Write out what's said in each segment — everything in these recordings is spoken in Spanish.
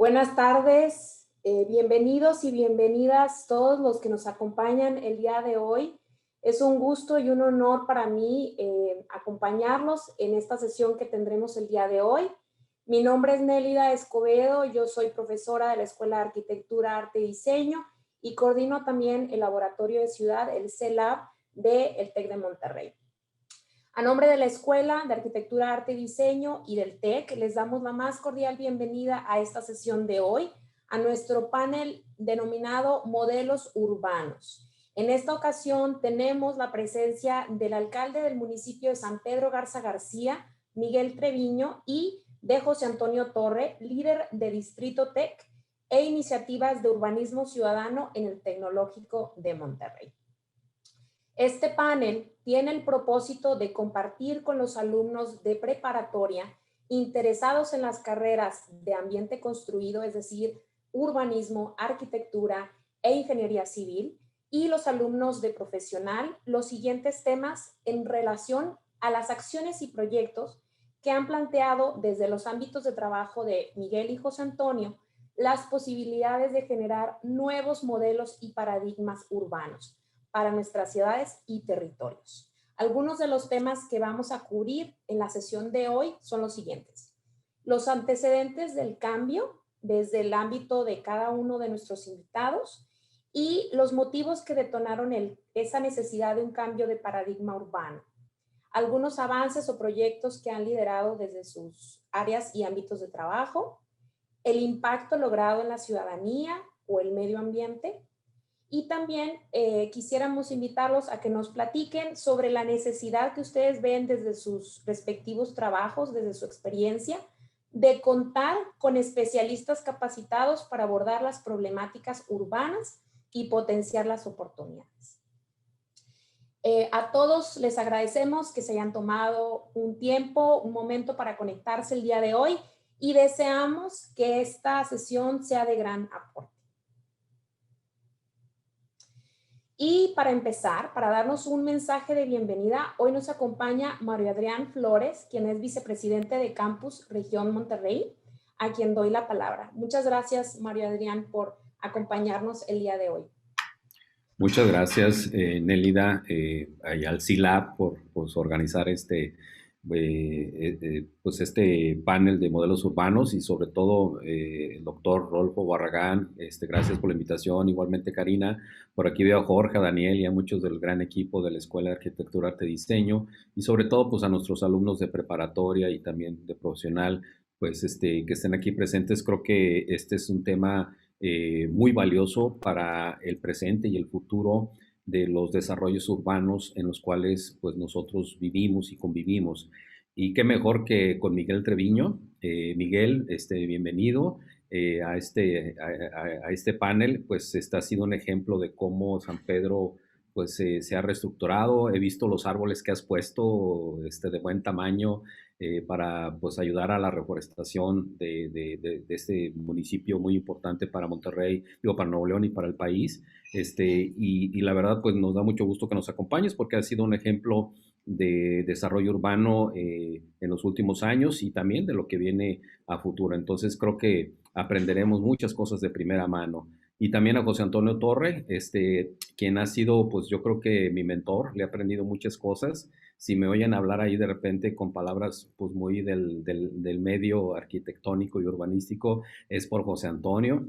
Buenas tardes, bienvenidos y bienvenidas todos los que nos acompañan el día de hoy. Es un gusto y un honor para mí acompañarlos en esta sesión que tendremos el día de hoy. Mi nombre es Nélida Escobedo, yo soy profesora de la Escuela de Arquitectura, Arte y Diseño y coordino también el Laboratorio de Ciudad, el CELAB, del TEC de Monterrey. A nombre de la Escuela de Arquitectura, Arte y Diseño y del TEC, les damos la más cordial bienvenida a esta sesión de hoy, a nuestro panel denominado Modelos Urbanos. En esta ocasión tenemos la presencia del alcalde del municipio de San Pedro Garza García, Miguel Treviño, y de José Antonio Torre, líder de Distrito TEC e iniciativas de urbanismo ciudadano en el Tecnológico de Monterrey. Este panel tiene el propósito de compartir con los alumnos de preparatoria interesados en las carreras de ambiente construido, es decir, urbanismo, arquitectura e ingeniería civil, y los alumnos de profesional los siguientes temas en relación a las acciones y proyectos que han planteado desde los ámbitos de trabajo de Miguel y José Antonio las posibilidades de generar nuevos modelos y paradigmas urbanos para nuestras ciudades y territorios. Algunos de los temas que vamos a cubrir en la sesión de hoy son los siguientes. Los antecedentes del cambio desde el ámbito de cada uno de nuestros invitados y los motivos que detonaron esa necesidad de un cambio de paradigma urbano. Algunos avances o proyectos que han liderado desde sus áreas y ámbitos de trabajo, el impacto logrado en la ciudadanía o el medio ambiente. Y también quisiéramos invitarlos a que nos platiquen sobre la necesidad que ustedes ven desde sus respectivos trabajos, desde su experiencia, de contar con especialistas capacitados para abordar las problemáticas urbanas y potenciar las oportunidades. A todos les agradecemos que se hayan tomado un tiempo, un momento para conectarse el día de hoy y deseamos que esta sesión sea de gran aporte. Y para empezar, para darnos un mensaje de bienvenida, hoy nos acompaña Mario Adrián Flores, quien es vicepresidente de Campus Región Monterrey, a quien doy la palabra. Muchas gracias, Mario Adrián, por acompañarnos el día de hoy. Muchas gracias, Nélida, y al CILAB por organizar este panel de modelos urbanos y sobre todo el doctor Rolfo Barragán, gracias por la invitación, igualmente Karina, por aquí veo a Jorge, a Daniel y a muchos del gran equipo de la Escuela de Arquitectura, Arte y Diseño y sobre todo pues a nuestros alumnos de preparatoria y también de profesional, pues que estén aquí presentes. Creo que este es un tema muy valioso para el presente y el futuro de los desarrollos urbanos en los cuales pues nosotros vivimos y convivimos. Y qué mejor que con Miguel Treviño. Miguel, bienvenido a este panel. Pues ha sido un ejemplo de cómo San Pedro pues se ha reestructurado. He visto los árboles que has puesto de buen tamaño para pues ayudar a la reforestación de este municipio muy importante para Monterrey, digo, para Nuevo León y para el país. Y la verdad pues nos da mucho gusto que nos acompañes porque ha sido un ejemplo de desarrollo urbano en los últimos años y también de lo que viene a futuro. Entonces creo que aprenderemos muchas cosas de primera mano. Y también a José Antonio Torre, quien ha sido, pues yo creo que mi mentor, le he aprendido muchas cosas. Si me oyen hablar ahí de repente con palabras pues muy del medio arquitectónico y urbanístico, es por José Antonio.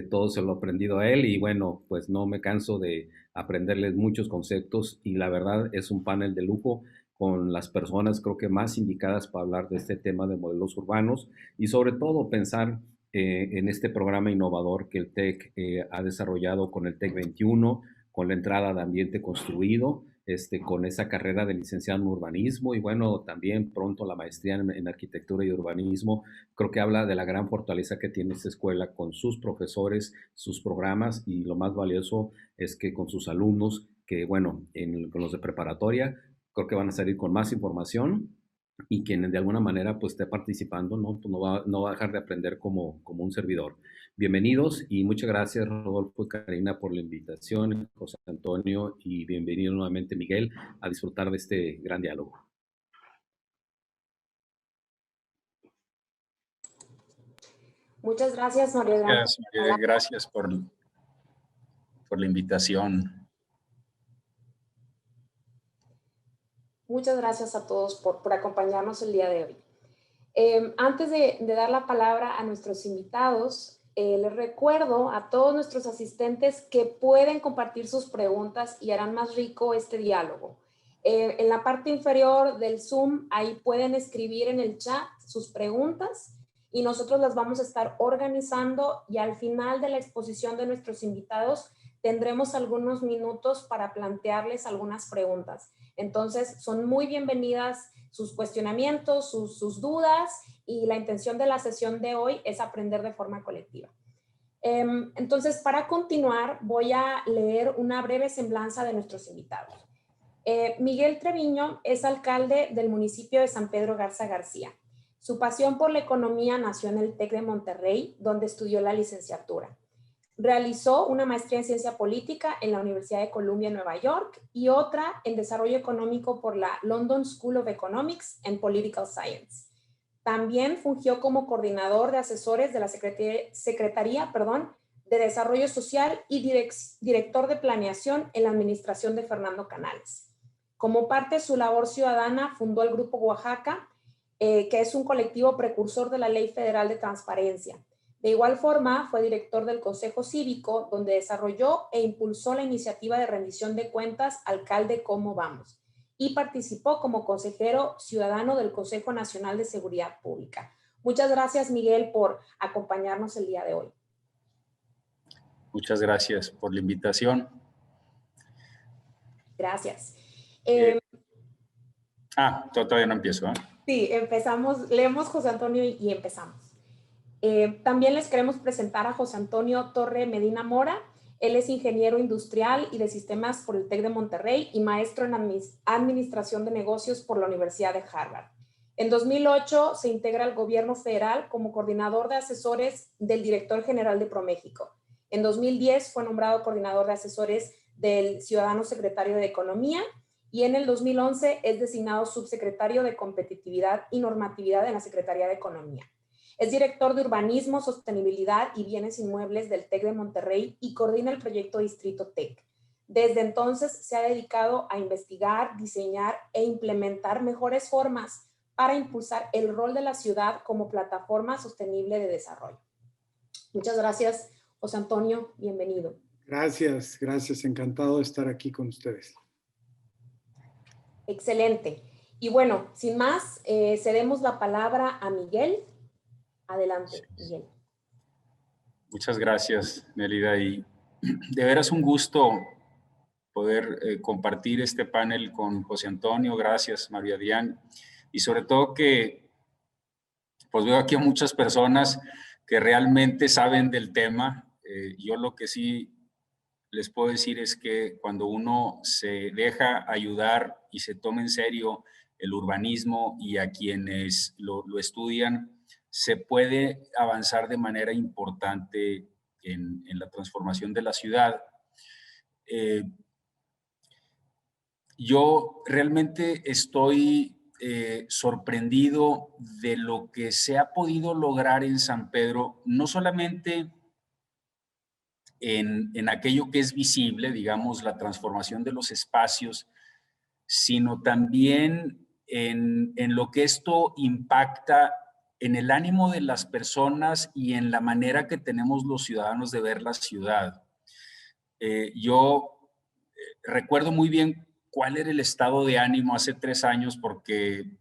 Todo se lo he aprendido a él y bueno, pues no me canso de aprenderles muchos conceptos y la verdad es un panel de lujo con las personas creo que más indicadas para hablar de este tema de modelos urbanos y sobre todo pensar en este programa innovador que el TEC ha desarrollado con el TEC 21, con la entrada de ambiente construido, con esa carrera de licenciado en urbanismo y bueno, también pronto la maestría en arquitectura y urbanismo. Creo que habla de la gran fortaleza que tiene esta escuela con sus profesores, sus programas y lo más valioso es que con sus alumnos, que bueno, con los de preparatoria, creo que van a salir con más información y quien de alguna manera pues esté participando, ¿no? Pues no va a dejar de aprender como un servidor. Bienvenidos y muchas gracias Rodolfo y Karina por la invitación, José Antonio y bienvenido nuevamente Miguel a disfrutar de este gran diálogo. Muchas gracias, María Adriana. Gracias, María, gracias por la invitación. Muchas gracias a todos por acompañarnos el día de hoy. Antes de dar la palabra a nuestros invitados, les recuerdo a todos nuestros asistentes que pueden compartir sus preguntas y harán más rico este diálogo. En la parte inferior del Zoom, ahí pueden escribir en el chat sus preguntas y nosotros las vamos a estar organizando, y al final de la exposición de nuestros invitados tendremos algunos minutos para plantearles algunas preguntas. Entonces, son muy bienvenidas sus cuestionamientos, sus dudas, y la intención de la sesión de hoy es aprender de forma colectiva. Entonces, para continuar, voy a leer una breve semblanza de nuestros invitados. Miguel Treviño es alcalde del municipio de San Pedro Garza García. Su pasión por la economía nació en el TEC de Monterrey, donde estudió la licenciatura. Realizó una maestría en ciencia política en la Universidad de Columbia en Nueva York y otra en desarrollo económico por la London School of Economics and Political Science. También fungió como coordinador de asesores de la Secretaría de Desarrollo Social y director de planeación en la administración de Fernando Canales. Como parte de su labor ciudadana, fundó el Grupo Oaxaca, que es un colectivo precursor de la Ley Federal de Transparencia. De igual forma, fue director del Consejo Cívico, donde desarrolló e impulsó la iniciativa de rendición de cuentas Alcalde ¿Cómo vamos? Y participó como consejero ciudadano del Consejo Nacional de Seguridad Pública. Muchas gracias, Miguel, por acompañarnos el día de hoy. Muchas gracias por la invitación. Gracias. Todavía no empiezo, ¿eh? Sí, empezamos, leemos José Antonio y empezamos. También les queremos presentar a José Antonio Torre Medina Mora. Él es ingeniero industrial y de sistemas por el TEC de Monterrey y maestro en administración de negocios por la Universidad de Harvard. En 2008 se integra al gobierno federal como coordinador de asesores del director general de ProMéxico. En 2010 fue nombrado coordinador de asesores del ciudadano secretario de Economía, y en el 2011 es designado subsecretario de Competitividad y Normatividad en la Secretaría de Economía. Es director de Urbanismo, Sostenibilidad y Bienes Inmuebles del TEC de Monterrey y coordina el proyecto Distrito TEC. Desde entonces se ha dedicado a investigar, diseñar e implementar mejores formas para impulsar el rol de la ciudad como plataforma sostenible de desarrollo. Muchas gracias, José Antonio. Bienvenido. Gracias, gracias. Encantado de estar aquí con ustedes. Excelente. Y bueno, sin más, cedemos la palabra a Miguel. Adelante, Miguel. Muchas gracias, Nelida. Y de veras un gusto poder compartir este panel con José Antonio. Gracias, María Adrián. Y sobre todo que pues veo aquí a muchas personas que realmente saben del tema. Yo lo que sí les puedo decir es que cuando uno se deja ayudar y se toma en serio el urbanismo y a quienes lo estudian, se puede avanzar de manera importante en la transformación de la ciudad. Yo realmente estoy sorprendido de lo que se ha podido lograr en San Pedro, no solamente en aquello que es visible, digamos, la transformación de los espacios, sino también en lo que esto impacta en el ánimo de las personas y en la manera que tenemos los ciudadanos de ver la ciudad. Yo recuerdo muy bien cuál era el estado de ánimo hace 3 años porque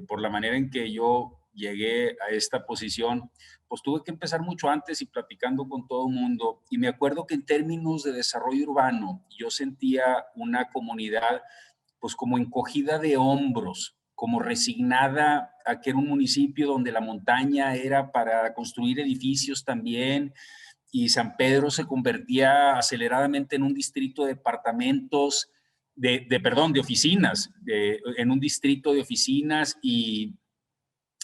por la manera en que yo llegué a esta posición, pues tuve que empezar mucho antes y platicando con todo el mundo. Y me acuerdo que en términos de desarrollo urbano, yo sentía una comunidad pues como encogida de hombros, como resignada a que era un municipio donde la montaña era para construir edificios también, y San Pedro se convertía aceleradamente en un distrito de departamentos, de oficinas, en un distrito de oficinas y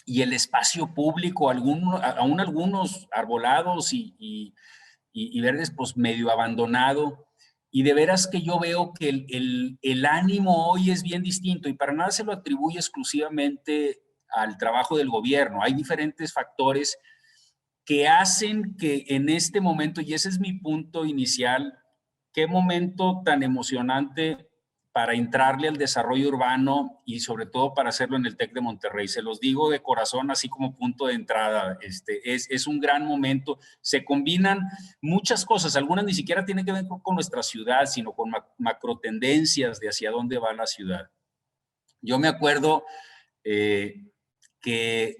el espacio público, aún algunos arbolados y verdes, pues medio abandonado. Y de veras que yo veo que el ánimo hoy es bien distinto y para nada se lo atribuye exclusivamente al trabajo del gobierno. Hay diferentes factores que hacen que en este momento, y ese es mi punto inicial, qué momento tan emocionante para entrarle al desarrollo urbano y sobre todo para hacerlo en el TEC de Monterrey. Se los digo de corazón, así como punto de entrada. Es un gran momento. Se combinan muchas cosas. Algunas ni siquiera tienen que ver con nuestra ciudad, sino con macro tendencias de hacia dónde va la ciudad. Yo me acuerdo que,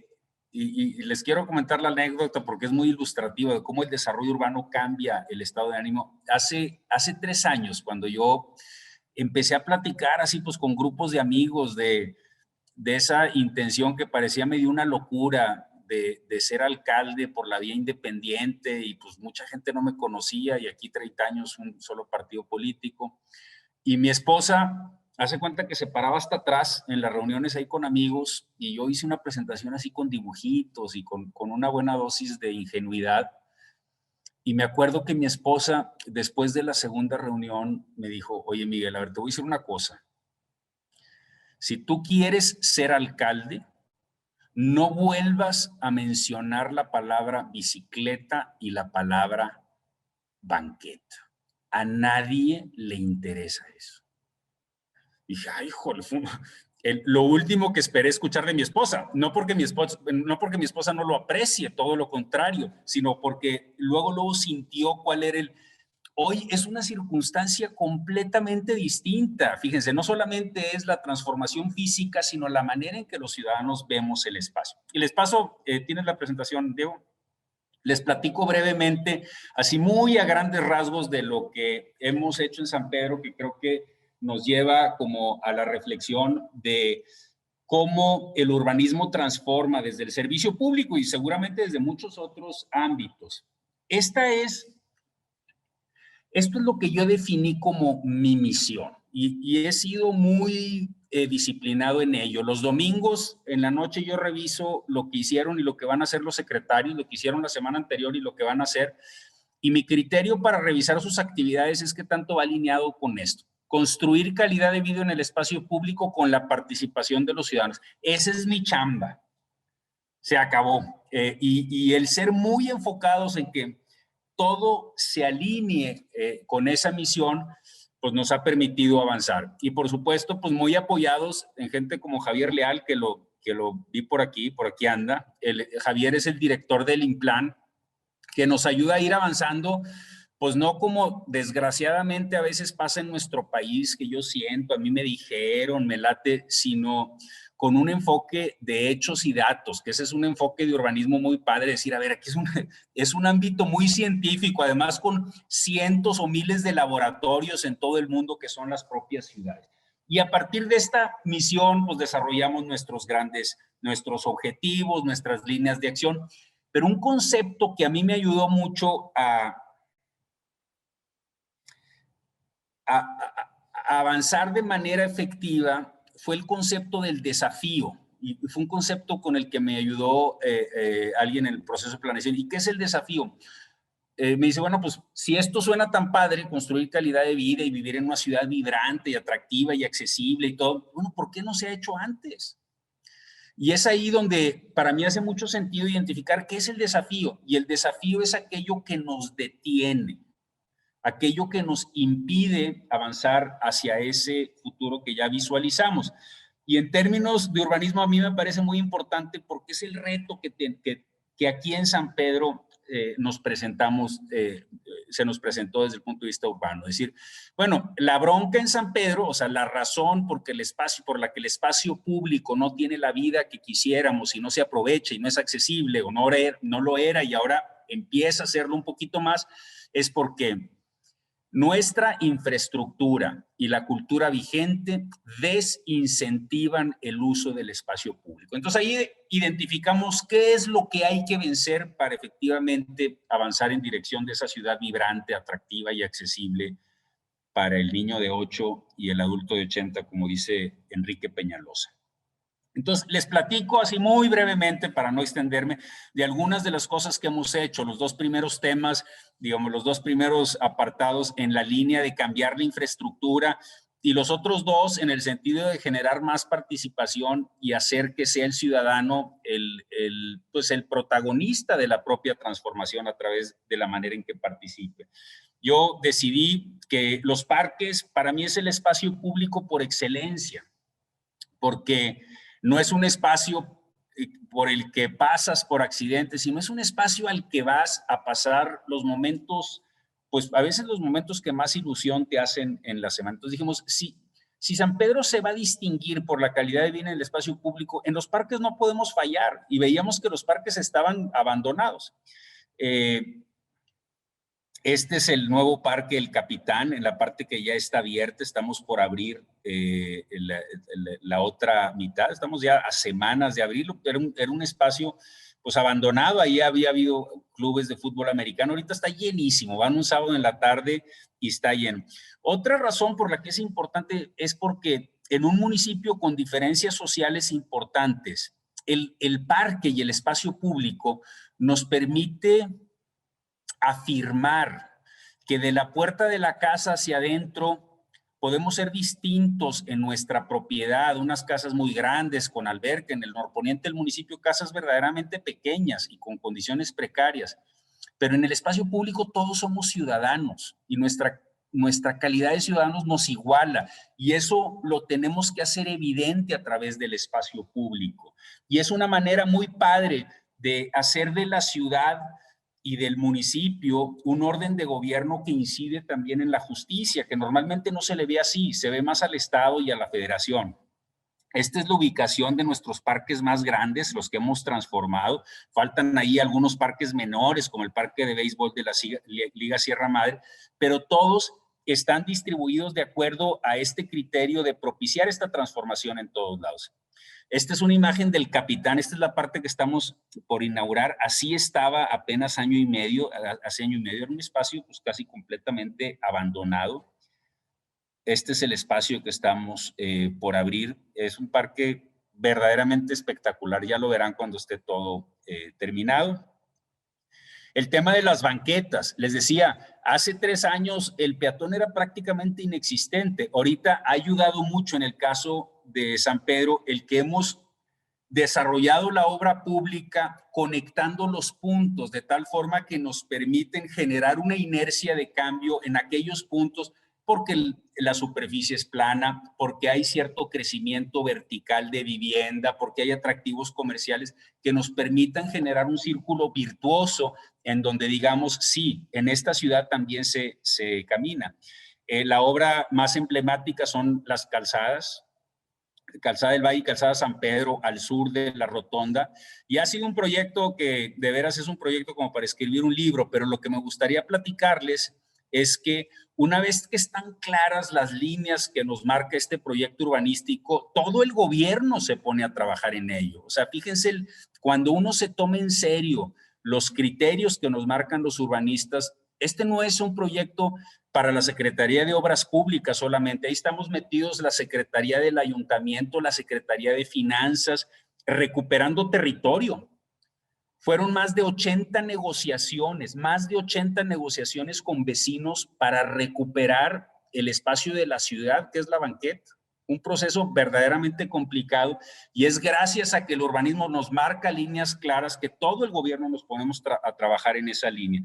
y les quiero comentar la anécdota porque es muy ilustrativa de cómo el desarrollo urbano cambia el estado de ánimo. Hace 3 años, cuando yo empecé a platicar así pues con grupos de amigos de esa intención que parecía medio una locura de ser alcalde por la vía independiente, y pues mucha gente no me conocía, y aquí 30 años un solo partido político. Y mi esposa hace cuenta que se paraba hasta atrás en las reuniones ahí con amigos, y yo hice una presentación así con dibujitos y con una buena dosis de ingenuidad. Y me acuerdo que mi esposa, después de la segunda reunión, me dijo: oye, Miguel, a ver, te voy a decir una cosa. Si tú quieres ser alcalde, no vuelvas a mencionar la palabra bicicleta y la palabra banqueta. A nadie le interesa eso. Y dije, ay, joder, lo último que esperé escuchar de mi esposa, no porque mi esposa no lo aprecie, todo lo contrario, sino porque luego sintió cuál era hoy es una circunstancia completamente distinta. Fíjense, no solamente es la transformación física, sino la manera en que los ciudadanos vemos el espacio. Y les paso, ¿tienes la presentación, Diego? Les platico brevemente, así muy a grandes rasgos, de lo que hemos hecho en San Pedro, que creo que nos lleva como a la reflexión de cómo el urbanismo transforma desde el servicio público y seguramente desde muchos otros ámbitos. Esto es lo que yo definí como mi misión, y he sido muy disciplinado en ello. Los domingos en la noche yo reviso lo que hicieron y lo que van a hacer los secretarios, lo que hicieron la semana anterior y lo que van a hacer, y mi criterio para revisar sus actividades es qué tanto va alineado con esto: construir calidad de vida en el espacio público con la participación de los ciudadanos. Esa es mi chamba. Se acabó. Y el ser muy enfocados en que todo se alinee con esa misión, pues nos ha permitido avanzar. Y por supuesto, pues muy apoyados en gente como Javier Leal, que lo vi por aquí anda. Javier es el director del INPLAN, que nos ayuda a ir avanzando, pues no como desgraciadamente a veces pasa en nuestro país, que yo siento, a mí me dijeron, me late, sino con un enfoque de hechos y datos, que ese es un enfoque de urbanismo muy padre, decir, a ver, aquí es un ámbito muy científico, además con cientos o miles de laboratorios en todo el mundo que son las propias ciudades. Y a partir de esta misión, pues desarrollamos nuestros objetivos, nuestras líneas de acción. Pero un concepto que a mí me ayudó mucho a avanzar de manera efectiva fue el concepto del desafío, y fue un concepto con el que me ayudó alguien en el proceso de planeación. ¿Y qué es el desafío? Me dice, bueno, pues si esto suena tan padre, construir calidad de vida y vivir en una ciudad vibrante y atractiva y accesible y todo, bueno, ¿por qué no se ha hecho antes? Y es ahí donde para mí hace mucho sentido identificar qué es el desafío. Y el desafío es aquello que nos detiene, aquello que nos impide avanzar hacia ese futuro que ya visualizamos. Y en términos de urbanismo a mí me parece muy importante porque es el reto que aquí en San Pedro se nos presentó desde el punto de vista urbano. Es decir, bueno, la bronca en San Pedro, o sea, la razón por la que el espacio público no tiene la vida que quisiéramos y no se aprovecha y no es accesible o no lo era y ahora empieza a serlo un poquito más, es porque nuestra infraestructura y la cultura vigente desincentivan el uso del espacio público. Entonces ahí identificamos qué es lo que hay que vencer para efectivamente avanzar en dirección de esa ciudad vibrante, atractiva y accesible para el niño de 8 y el adulto de 80, como dice Enrique Peñalosa. Entonces, les platico así muy brevemente, para no extenderme, de algunas de las cosas que hemos hecho. Los 2 primeros temas, digamos, los 2 primeros apartados en la línea de cambiar la infraestructura y los otros dos en el sentido de generar más participación y hacer que sea el ciudadano pues el protagonista de la propia transformación a través de la manera en que participe. Yo decidí que los parques para mí es el espacio público por excelencia, porque no es un espacio por el que pasas por accidente, sino es un espacio al que vas a pasar los momentos, pues a veces los momentos que más ilusión te hacen en la semana. Entonces dijimos, si San Pedro se va a distinguir por la calidad de vida en el espacio público, en los parques no podemos fallar, y veíamos que los parques estaban abandonados. Este es el nuevo Parque El Capitán, en la parte que ya está abierta. Estamos por abrir la otra mitad. Estamos ya a semanas de abrirlo. Era un espacio pues abandonado. Ahí había habido clubes de fútbol americano. Ahorita está llenísimo. Van un sábado en la tarde y está lleno. Otra razón por la que es importante es porque en un municipio con diferencias sociales importantes, el parque y el espacio público nos permite afirmar que de la puerta de la casa hacia adentro podemos ser distintos en nuestra propiedad, unas casas muy grandes con alberca, en el norponiente del municipio, casas verdaderamente pequeñas y con condiciones precarias, pero en el espacio público todos somos ciudadanos y nuestra calidad de ciudadanos nos iguala, y eso lo tenemos que hacer evidente a través del espacio público, y es una manera muy padre de hacer de la ciudad y del municipio un orden de gobierno que incide también en la justicia, que normalmente no se le ve así, se ve más al Estado y a la Federación. Esta es la ubicación de nuestros parques más grandes, los que hemos transformado. Faltan ahí algunos parques menores, como el parque de béisbol de la Liga Sierra Madre, pero todos están distribuidos de acuerdo a este criterio de propiciar esta transformación en todos lados. Esta es una imagen del Capitán. Esta es la parte que estamos por inaugurar. Así estaba apenas hace año y medio. Era un espacio pues casi completamente abandonado. Este es el espacio que estamos por abrir. Es un parque verdaderamente espectacular. Ya lo verán cuando esté todo terminado. El tema de las banquetas. Les decía, hace 3 años el peatón era prácticamente inexistente. Ahorita ha ayudado mucho en el caso de San Pedro el que hemos desarrollado la obra pública conectando los puntos de tal forma que nos permiten generar una inercia de cambio en aquellos puntos, porque la superficie es plana, porque hay cierto crecimiento vertical de vivienda, porque hay atractivos comerciales que nos permitan generar un círculo virtuoso en donde digamos, sí, en esta ciudad también se camina. La obra más emblemática son las calzadas, Calzada del Valle y Calzada San Pedro, al sur de la Rotonda, y ha sido un proyecto que de veras es un proyecto como para escribir un libro, pero lo que me gustaría platicarles es que una vez que están claras las líneas que nos marca este proyecto urbanístico, todo el gobierno se pone a trabajar en ello. O sea, fíjense, cuando uno se toma en serio los criterios que nos marcan los urbanistas, este no es un proyecto para la Secretaría de Obras Públicas solamente. Ahí estamos metidos la Secretaría del Ayuntamiento, la Secretaría de Finanzas, recuperando territorio. Fueron más de 80 negociaciones con vecinos para recuperar el espacio de la ciudad, que es la banqueta. Un proceso verdaderamente complicado, y es gracias a que el urbanismo nos marca líneas claras que todo el gobierno nos ponemos a trabajar en esa línea.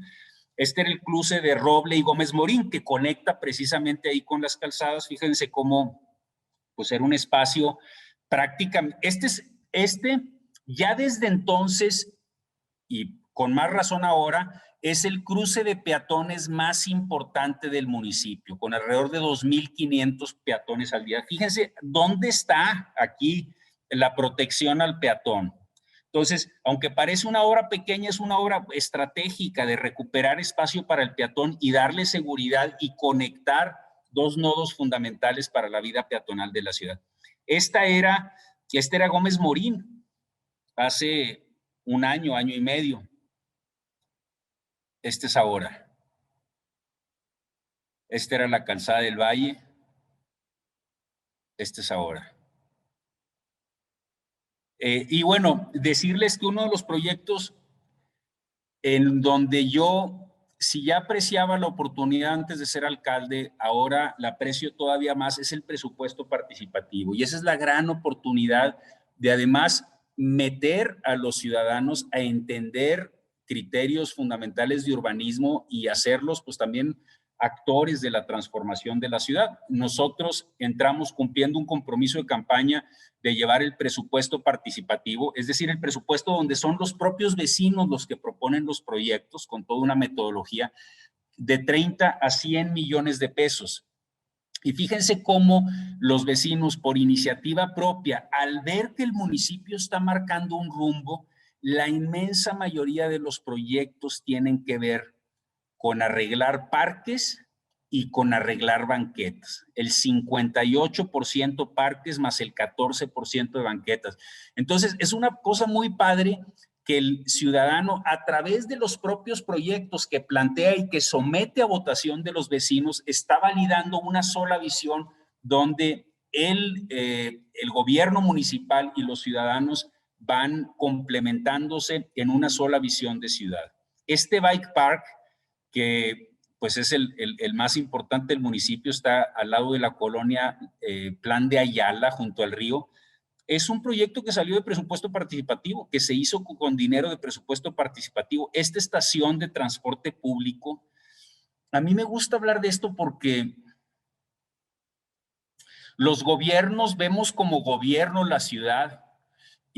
Este era el cruce de Roble y Gómez Morín, que conecta precisamente ahí con las calzadas. Fíjense cómo pues era un espacio prácticamente, ya desde entonces, y con más razón ahora, es el cruce de peatones más importante del municipio, con alrededor de 2,500 peatones al día. Fíjense dónde está aquí la protección al peatón. Entonces, aunque parece una obra pequeña, es una obra estratégica de recuperar espacio para el peatón y darle seguridad y conectar 2 nodos fundamentales para la vida peatonal de la ciudad. Este era Gómez Morín, hace un año y medio. Este es ahora. Esta era la Calzada del Valle. Este es ahora. Y bueno, decirles que uno de los proyectos en donde yo si ya apreciaba la oportunidad antes de ser alcalde, ahora la aprecio todavía más, es el presupuesto participativo. Y esa es la gran oportunidad de además meter a los ciudadanos a entender criterios fundamentales de urbanismo y hacerlos pues también actores de la transformación de la ciudad. Nosotros entramos cumpliendo un compromiso de campaña de llevar el presupuesto participativo, es decir, el presupuesto donde son los propios vecinos los que proponen los proyectos con toda una metodología de 30 a 100 millones de pesos. Y fíjense cómo los vecinos, por iniciativa propia, al ver que el municipio está marcando un rumbo, la inmensa mayoría de los proyectos tienen que ver con arreglar parques y con arreglar banquetas. El 58% parques más el 14% de banquetas. Entonces, es una cosa muy padre que el ciudadano, a través de los propios proyectos que plantea y que somete a votación de los vecinos, está validando una sola visión donde el gobierno municipal y los ciudadanos van complementándose en una sola visión de ciudad. Este bike park, que pues es el más importante del municipio, está al lado de la colonia Plan de Ayala, junto al río. Es un proyecto que salió de presupuesto participativo, que se hizo con dinero de presupuesto participativo. Esta estación de transporte público, a mí me gusta hablar de esto porque los gobiernos vemos como gobierno la ciudad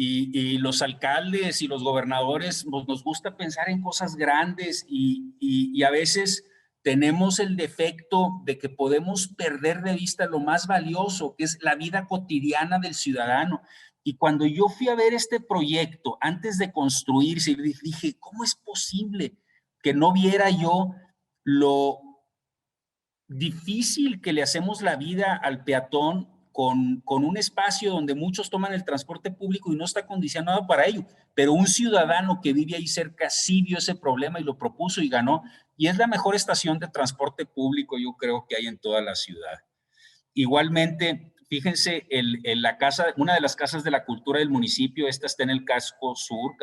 y los alcaldes y los gobernadores pues, nos gusta pensar en cosas grandes y a veces tenemos el defecto de que podemos perder de vista lo más valioso, que es la vida cotidiana del ciudadano. Y cuando yo fui a ver este proyecto, antes de construirse, dije, ¿cómo es posible que no viera yo lo difícil que le hacemos la vida al peatón con un espacio donde muchos toman el transporte público y no está condicionado para ello? Pero un ciudadano que vive ahí cerca sí vio ese problema y lo propuso y ganó. Y es la mejor estación de transporte público, yo creo, que hay en toda la ciudad. Igualmente, fíjense, la casa, una de las casas de la cultura del municipio, esta está en el casco sur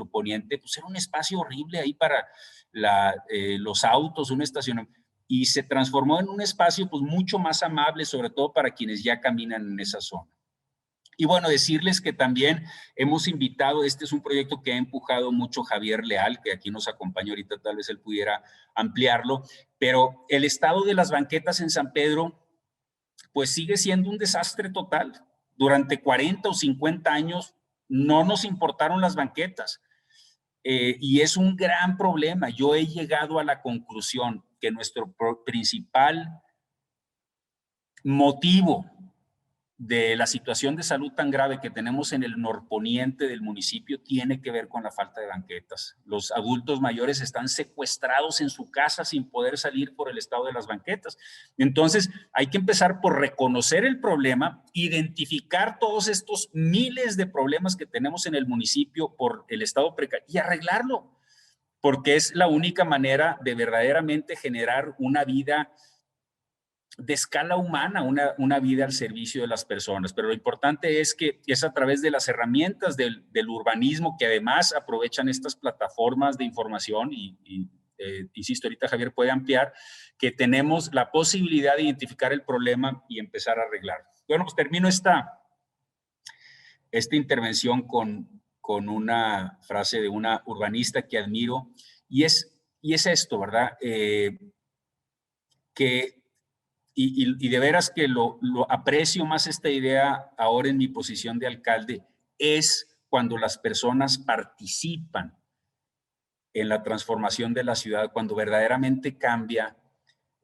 poniente, pues era un espacio horrible ahí para los autos, un estacionamiento, y se transformó en un espacio pues mucho más amable, sobre todo para quienes ya caminan en esa zona. Y bueno, decirles que también hemos invitado, este es un proyecto que ha empujado mucho Javier Leal, que aquí nos acompaña ahorita, tal vez él pudiera ampliarlo, pero el estado de las banquetas en San Pedro pues sigue siendo un desastre total. Durante 40 o 50 años no nos importaron las banquetas y es un gran problema. Yo he llegado a la conclusión que nuestro principal motivo de la situación de salud tan grave que tenemos en el norponiente del municipio tiene que ver con la falta de banquetas. Los adultos mayores están secuestrados en su casa sin poder salir por el estado de las banquetas. Entonces, hay que empezar por reconocer el problema, identificar todos estos miles de problemas que tenemos en el municipio por el estado precario y arreglarlo, porque es la única manera de verdaderamente generar una vida de escala humana, una vida al servicio de las personas. Pero lo importante es que es a través de las herramientas del urbanismo que además aprovechan estas plataformas de información insisto, ahorita Javier puede ampliar, que tenemos la posibilidad de identificar el problema y empezar a arreglarlo. Bueno, pues termino esta intervención con una frase de una urbanista que admiro y es esto, ¿verdad? Y de veras que lo aprecio más esta idea ahora en mi posición de alcalde, es cuando las personas participan en la transformación de la ciudad, cuando verdaderamente cambia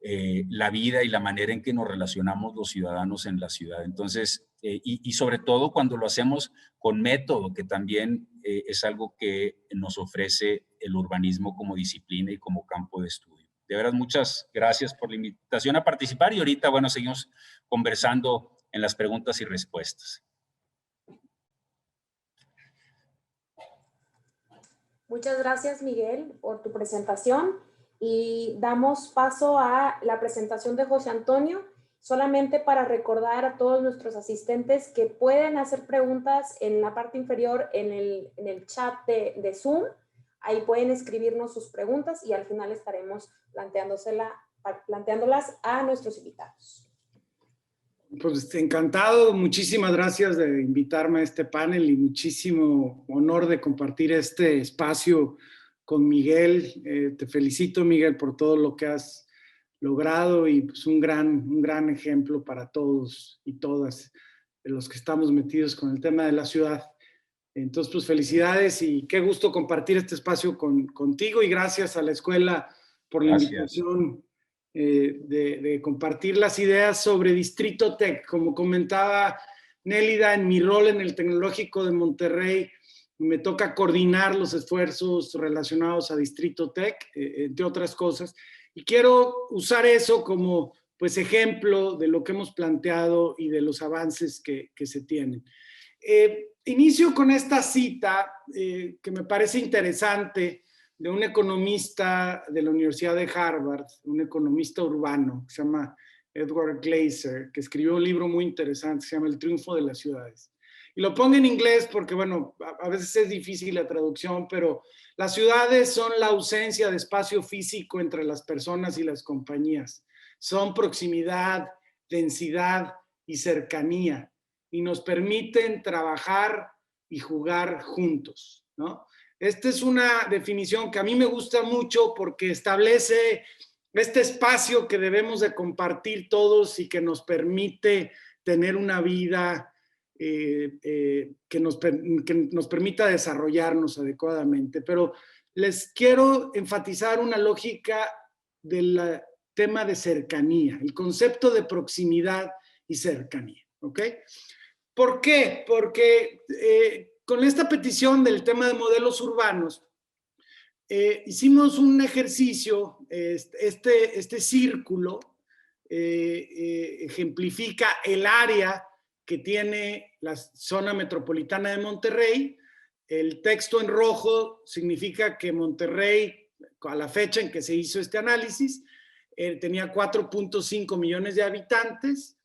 la vida y la manera en que nos relacionamos los ciudadanos en la ciudad. Entonces, y sobre todo cuando lo hacemos con método, que también es algo que nos ofrece el urbanismo como disciplina y como campo de estudio. De veras, muchas gracias por la invitación a participar y ahorita, bueno, seguimos conversando en las preguntas y respuestas. Muchas gracias, Miguel, por tu presentación y damos paso a la presentación de José Antonio, solamente para recordar a todos nuestros asistentes que pueden hacer preguntas en la parte inferior en el chat de Zoom. Ahí pueden escribirnos sus preguntas y al final estaremos planteándolas a nuestros invitados. Pues encantado, muchísimas gracias de invitarme a este panel y muchísimo honor de compartir este espacio con Miguel. Te felicito, Miguel, por todo lo que has logrado y pues un gran ejemplo para todos y todas los que estamos metidos con el tema de la ciudad. Entonces, pues felicidades y qué gusto compartir este espacio contigo y gracias a la escuela por la invitación de compartir las ideas sobre Distrito Tech. Como comentaba Nélida, en mi rol en el Tecnológico de Monterrey, me toca coordinar los esfuerzos relacionados a Distrito Tech, entre otras cosas, y quiero usar eso como pues ejemplo de lo que hemos planteado y de los avances que se tienen. Inicio con esta cita que me parece interesante de un economista de la Universidad de Harvard, un economista urbano que se llama Edward Glaeser, que escribió un libro muy interesante, se llama El triunfo de las ciudades. Y lo pongo en inglés porque, bueno, a veces es difícil la traducción, pero las ciudades son la ausencia de espacio físico entre las personas y las compañías. Son proximidad, densidad y cercanía, y nos permiten trabajar y jugar juntos, ¿no? Esta es una definición que a mí me gusta mucho porque establece este espacio que debemos de compartir todos y que nos permite tener una vida que nos permita desarrollarnos adecuadamente. Pero les quiero enfatizar una lógica del tema de cercanía, el concepto de proximidad y cercanía, ¿ok? ¿Por qué? Porque con esta petición del tema de modelos urbanos, hicimos un ejercicio, este círculo ejemplifica el área que tiene la zona metropolitana de Monterrey. El texto en rojo significa que Monterrey, a la fecha en que se hizo este análisis, tenía 4.5 millones de habitantes,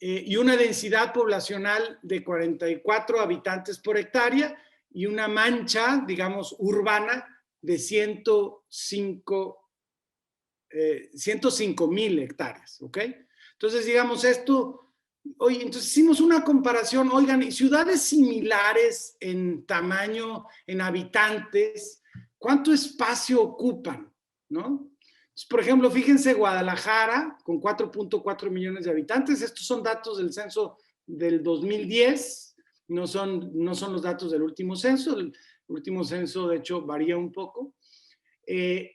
y una densidad poblacional de 44 habitantes por hectárea y una mancha, digamos, urbana de 105,000 hectáreas, ¿ok? Entonces, digamos esto, oye, entonces hicimos una comparación, oigan, y ciudades similares en tamaño, en habitantes, ¿cuánto espacio ocupan, no? Por ejemplo, fíjense Guadalajara con 4.4 millones de habitantes. Estos son datos del censo del 2010, no son los datos del último censo. El último censo, de hecho, varía un poco.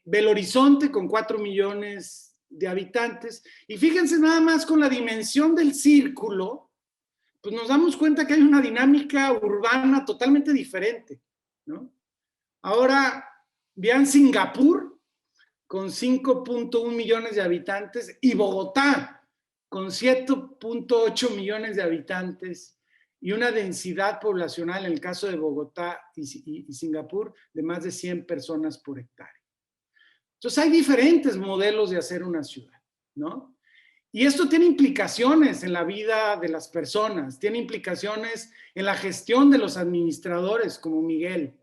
Belo Horizonte con 4 millones de habitantes. Y fíjense nada más con la dimensión del círculo, pues nos damos cuenta que hay una dinámica urbana totalmente diferente, ¿no? Ahora, vean Singapur, con 5.1 millones de habitantes, y Bogotá, con 7.8 millones de habitantes, y una densidad poblacional, en el caso de Bogotá y Singapur, de más de 100 personas por hectárea. Entonces hay diferentes modelos de hacer una ciudad, ¿no? Y esto tiene implicaciones en la vida de las personas, tiene implicaciones en la gestión de los administradores, como Miguel,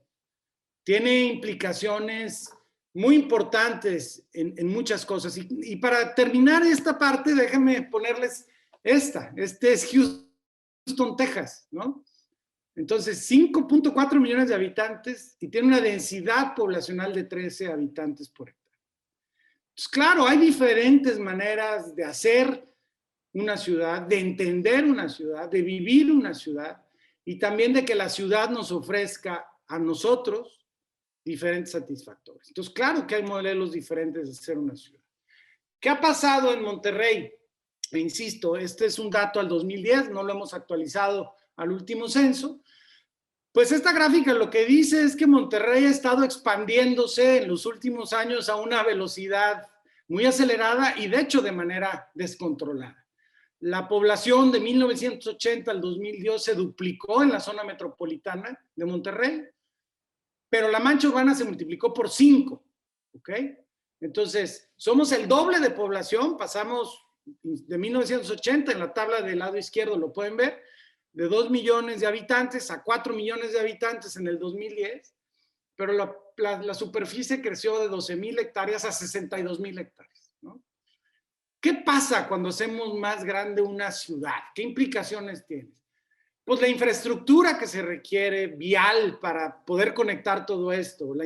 tiene implicaciones muy importantes en muchas cosas. Y para terminar esta parte, déjenme ponerles este es Houston, Texas, ¿no? Entonces, 5.4 millones de habitantes y tiene una densidad poblacional de 13 habitantes por hectárea. Entonces, claro, hay diferentes maneras de hacer una ciudad, de entender una ciudad, de vivir una ciudad y también de que la ciudad nos ofrezca a nosotros diferentes satisfactores. Entonces, claro que hay modelos diferentes de hacer una ciudad. ¿Qué ha pasado en Monterrey? Insisto, este es un dato al 2010, no lo hemos actualizado al último censo. Pues esta gráfica lo que dice es que Monterrey ha estado expandiéndose en los últimos años a una velocidad muy acelerada y de hecho de manera descontrolada. La población de 1980 al 2010 se duplicó en la zona metropolitana de Monterrey, pero la mancha urbana se multiplicó por 5, ¿ok? Entonces, somos el doble de población, pasamos de 1980, en la tabla del lado izquierdo lo pueden ver, de 2 millones de habitantes a 4 millones de habitantes en el 2010, pero la superficie creció de 12,000 hectáreas a 62,000 hectáreas, ¿no? ¿Qué pasa cuando hacemos más grande una ciudad? ¿Qué implicaciones tiene? Pues la infraestructura que se requiere vial para poder conectar todo esto, la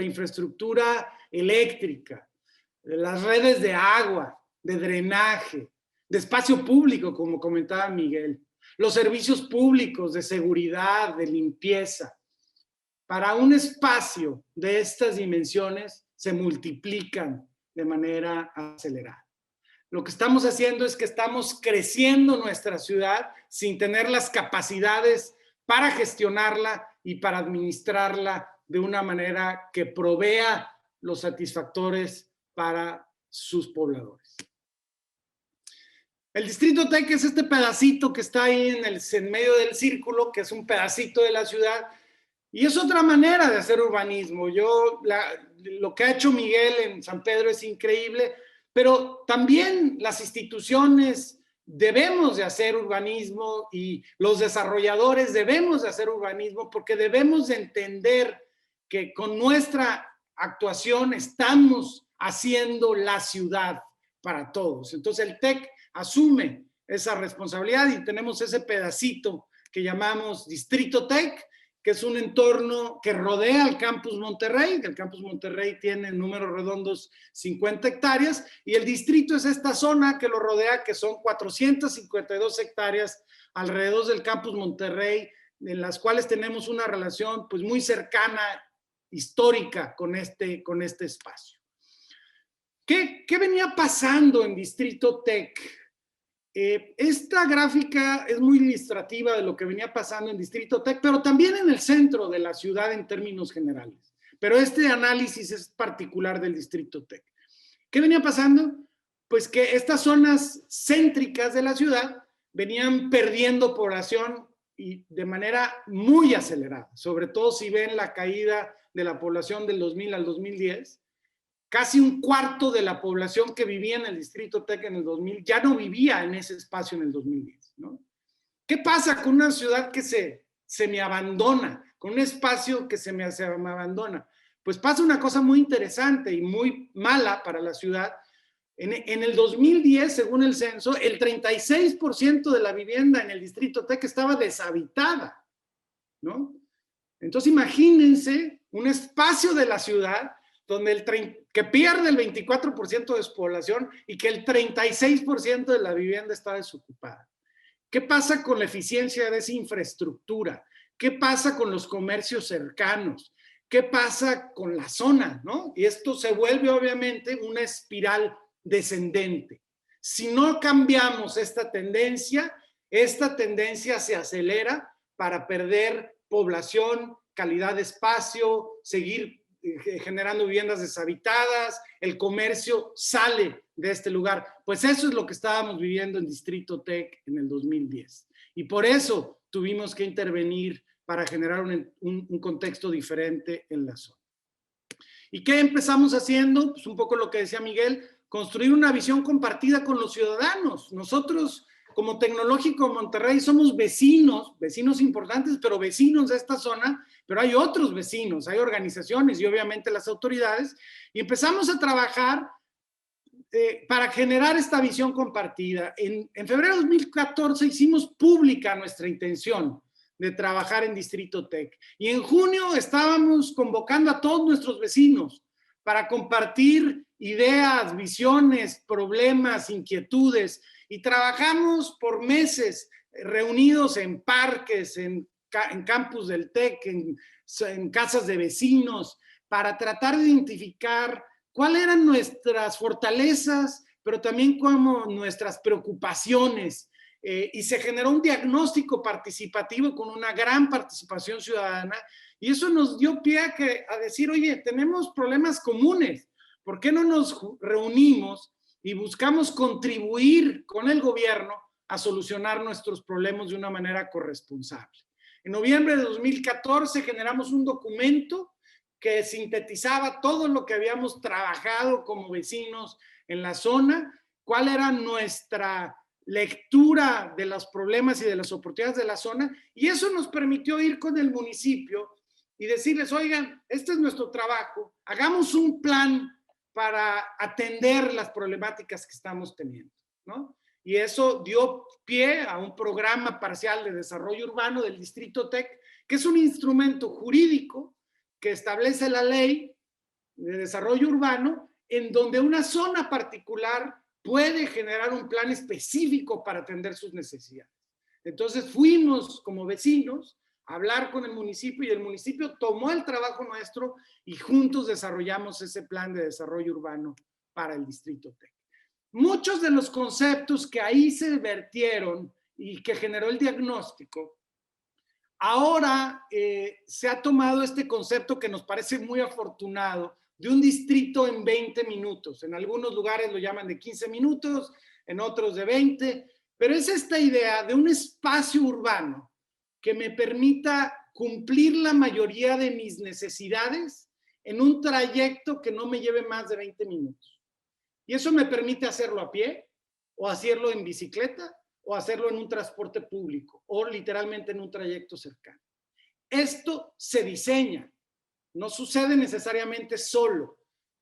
infraestructura eléctrica, las redes de agua, de drenaje, de espacio público, como comentaba Miguel, los servicios públicos de seguridad, de limpieza. Para un espacio de estas dimensiones se multiplican de manera acelerada. Lo que estamos haciendo es que estamos creciendo nuestra ciudad sin tener las capacidades para gestionarla y para administrarla de una manera que provea los satisfactores para sus pobladores. El Distrito Tec es este pedacito que está ahí en medio del círculo, que es un pedacito de la ciudad, y es otra manera de hacer urbanismo. Lo que ha hecho Miguel en San Pedro es increíble, pero también las instituciones debemos de hacer urbanismo y los desarrolladores debemos de hacer urbanismo porque debemos de entender que con nuestra actuación estamos haciendo la ciudad para todos. Entonces el TEC asume esa responsabilidad y tenemos ese pedacito que llamamos Distrito TEC, que es un entorno que rodea al Campus Monterrey. El Campus Monterrey tiene en números redondos 50 hectáreas y el distrito es esta zona que lo rodea, que son 452 hectáreas alrededor del Campus Monterrey, en las cuales tenemos una relación pues muy cercana, histórica con este espacio. ¿Qué venía pasando en Distrito TEC? Esta gráfica es muy ilustrativa de lo que venía pasando en Distrito TEC, pero también en el centro de la ciudad en términos generales. Pero este análisis es particular del Distrito TEC. ¿Qué venía pasando? Pues que estas zonas céntricas de la ciudad venían perdiendo población y de manera muy acelerada, sobre todo si ven la caída de la población del 2000 al 2010. Casi un cuarto de la población que vivía en el Distrito TEC en el 2000 ya no vivía en ese espacio en el 2010, ¿no? ¿Qué pasa con una ciudad que se me abandona, con un espacio que se me abandona? Pues pasa una cosa muy interesante y muy mala para la ciudad. En el 2010, según el censo, el 36% de la vivienda en el Distrito TEC estaba deshabitada, ¿no? Entonces imagínense un espacio de la ciudad donde que pierde el 24% de su población y que el 36% de la vivienda está desocupada. ¿Qué pasa con la eficiencia de esa infraestructura? ¿Qué pasa con los comercios cercanos? ¿Qué pasa con la zona, ¿no? Y esto se vuelve obviamente una espiral descendente. Si no cambiamos esta tendencia se acelera para perder población, calidad de espacio, seguir generando viviendas deshabitadas, el comercio sale de este lugar. Pues eso es lo que estábamos viviendo en Distrito TEC en el 2010. Y por eso tuvimos que intervenir para generar un contexto diferente en la zona. ¿Y qué empezamos haciendo? Pues un poco lo que decía Miguel, construir una visión compartida con los ciudadanos. Nosotros, como Tecnológico Monterrey, somos vecinos importantes, pero vecinos de esta zona, pero hay otros vecinos, hay organizaciones y obviamente las autoridades, y empezamos a trabajar para generar esta visión compartida. En febrero de 2014 hicimos pública nuestra intención de trabajar en Distrito TEC, y en junio estábamos convocando a todos nuestros vecinos para compartir ideas, visiones, problemas, inquietudes, y trabajamos por meses reunidos en parques, en campus del TEC, en casas de vecinos, para tratar de identificar cuáles eran nuestras fortalezas, pero también como nuestras preocupaciones. Y se generó un diagnóstico participativo con una gran participación ciudadana, y eso nos dio pie a decir, oye, tenemos problemas comunes, ¿por qué no nos reunimos y buscamos contribuir con el gobierno a solucionar nuestros problemas de una manera corresponsable? En noviembre de 2014 generamos un documento que sintetizaba todo lo que habíamos trabajado como vecinos en la zona, cuál era nuestra lectura de los problemas y de las oportunidades de la zona, y eso nos permitió ir con el municipio y decirles, oigan, este es nuestro trabajo, hagamos un plan para atender las problemáticas que estamos teniendo, ¿no? Y eso dio pie a un programa parcial de desarrollo urbano del Distrito TEC, que es un instrumento jurídico que establece la ley de desarrollo urbano, en donde una zona particular puede generar un plan específico para atender sus necesidades. Entonces fuimos como vecinos a hablar con el municipio y el municipio tomó el trabajo nuestro y juntos desarrollamos ese plan de desarrollo urbano para el Distrito TEC. Muchos de los conceptos que ahí se vertieron y que generó el diagnóstico, ahora se ha tomado este concepto que nos parece muy afortunado de un distrito en 20 minutos. En algunos lugares lo llaman de 15 minutos, en otros de 20, pero es esta idea de un espacio urbano que me permita cumplir la mayoría de mis necesidades en un trayecto que no me lleve más de 20 minutos. Y eso me permite hacerlo a pie, o hacerlo en bicicleta, o hacerlo en un transporte público, o literalmente en un trayecto cercano. Esto se diseña, no sucede necesariamente solo,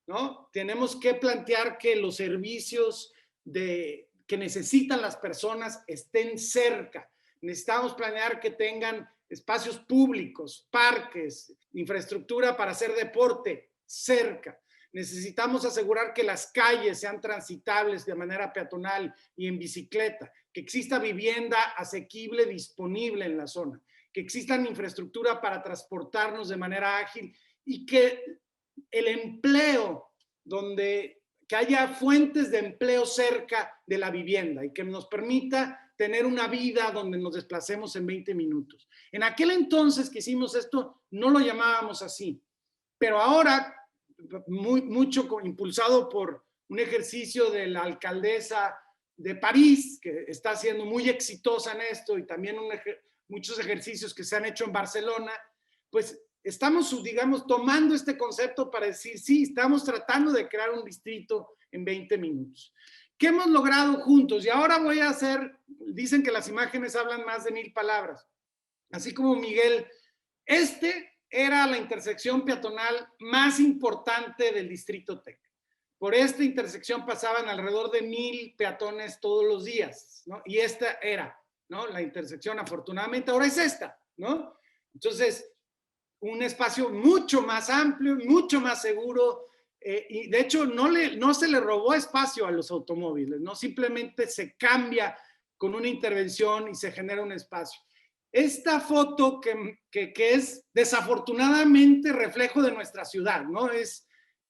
¿no? Tenemos que plantear que los servicios que necesitan las personas estén cerca. Necesitamos planear que tengan espacios públicos, parques, infraestructura para hacer deporte cerca. Necesitamos asegurar que las calles sean transitables de manera peatonal y en bicicleta, que exista vivienda asequible disponible en la zona, que exista infraestructura para transportarnos de manera ágil y que el empleo, que haya fuentes de empleo cerca de la vivienda y que nos permita tener una vida donde nos desplacemos en 20 minutos. En aquel entonces que hicimos esto, no lo llamábamos así, pero ahora, mucho impulsado por un ejercicio de la alcaldesa de París, que está siendo muy exitosa en esto, y también muchos ejercicios que se han hecho en Barcelona, pues estamos, digamos, tomando este concepto para decir, sí, estamos tratando de crear un distrito en 20 minutos. ¿Qué hemos logrado juntos? Y ahora voy a hacer, dicen que las imágenes hablan más de 1000 palabras. Así como Miguel, era la intersección peatonal más importante del Distrito TEC. Por esta intersección pasaban alrededor de 1000 peatones todos los días, ¿no? Y esta era, ¿no? La intersección, afortunadamente, ahora es esta, ¿no? Entonces, un espacio mucho más amplio, mucho más seguro, y de hecho no se le robó espacio a los automóviles, ¿no? Simplemente se cambia con una intervención y se genera un espacio. Esta foto que es desafortunadamente reflejo de nuestra ciudad, ¿no?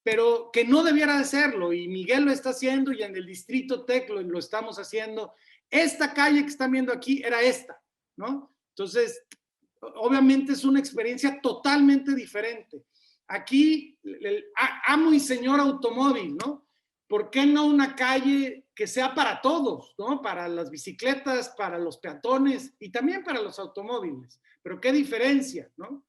Pero que no debiera de serlo, y Miguel lo está haciendo y en el Distrito TEC lo estamos haciendo. Esta calle que están viendo aquí era esta, ¿no? Entonces, obviamente es una experiencia totalmente diferente. Aquí, amo y señor automóvil, ¿no? ¿Por qué no una calle que sea para todos, ¿no? Para las bicicletas, para los peatones y también para los automóviles. Pero qué diferencia, ¿no?